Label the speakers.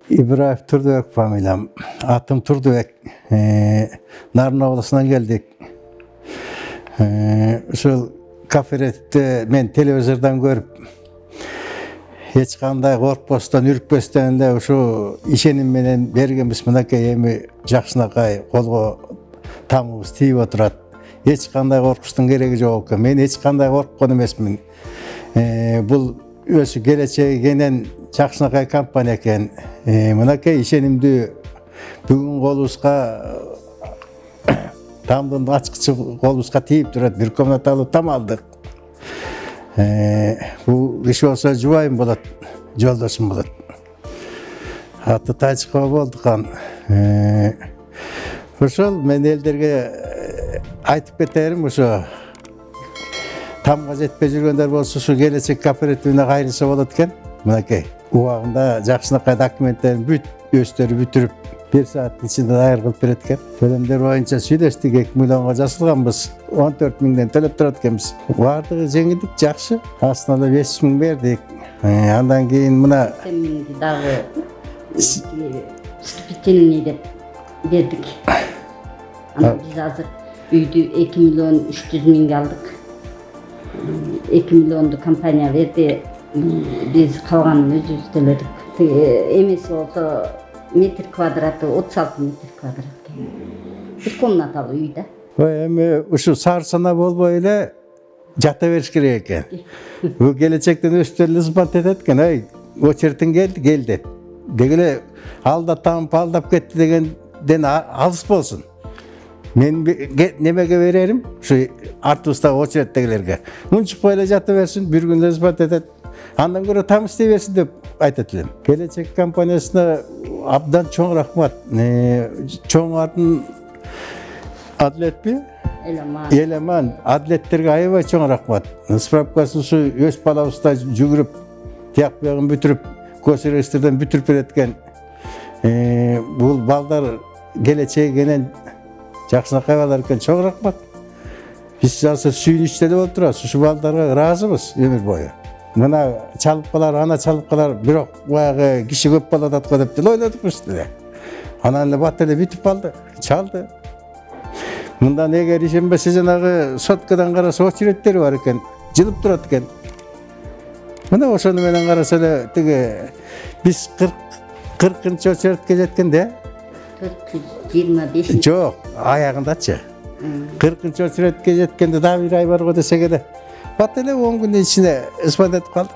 Speaker 1: İbrahim Turdubek familyam. Atım Turdubek. Narın Ovalı'sından geldik. Şu kaferette men televizordan görüp hiç kanday korkpostan, ürkpösten de şu işenim menen bergenbis mınakay emi jakşınakay kolgo tamыбыз тийип отурат. Hiç kanday korkuştun keregi jok eкен. Men hiç kanday korkкон эмесмин. Бул өзү келечеги кенен Jakşınakay компания экен. Мынакей ишенимдүү бүгүн колубузга тамдын ачкычы колубузга тийип турат. Бир комнаталуу там алдык. Бул киши болсо жубайым болот, жолдошум болот. Аты Тачкова болдукан. Ошол мен элдерге айтып кетерим, ошо тамга жетпей жүргөндөр болсо ушу келечек кооперативине кайрылса болот экен. Мынакей убагында Jakşınakay документтерин бүт өздөрү бүтүрүп 1 сааттын ичинде даяр кылып берет экен. Төлөмдөр боюнча сүйлөштүк, 2 миллионго жасалганбыз. 14 миңден төлөп турат экенбиз. Бардыгы жеңилдик жакшы. Астына 5 миң бердик. Андан кийин мына
Speaker 2: миңди дагы вступительный деп бердик. Анда биз азыр үйдү 2 миллион 300 миңге алдык. 2 миллионду компания берди. Biz kalganın özümüz töledik. Emesi olsa metr kvadratı 36 metr kvadrat. Bir komnatalı uyda.
Speaker 1: Эми ушу сарсана болбой эле жата бериш керек экен. Бул келечектен өстөрү ызбат этет экен. Ай, очередиң келди деп. Дегеле алда тамып алдап кетти дегенден алыс болсун. Мен немеге берерим? Ушу артыбызда очереддегилерге. Мунчукпай эле жата берсин, бир күн ызбат этет. Андан көрө там истей берсин деп айтат элем. Келечек компаниясына абдан чоң рахмат. Чоң атын Адилетпи? Элеман. Адилеттерге аябай чоң рахмат. Справкасын ушу өз балабызда жүгүрүп, тияк бягын бүтүрүп, көсөрөстерден бүтүрүп береткен. Бул балдар келечеги кенен Jakşınakay балдар экен, чоң рахмат. Биз азыр сүйүнүчтө эле болуп турабыз. Ушу балдарга ыраазыбыз өмүр бою. Мына чалып калар, ана чалып калар, бирок баягы киши көп болот атко деп деле ойлодук биз деле. Анан эле бат эле бүтүп калды, чалды. Мындан эгер ишенбесе жанагы соткадан караса очередтери бар экен, жылып турат экен. Мына ошону менен караса эле тиги биз 40-40 очередке жеткенде
Speaker 2: 425.
Speaker 1: Жок, аягындачы. 40 очередке жеткенде дагы бир ай бар го десек эле. Бат эле 10 күндүн ичинде исполнять кылдык.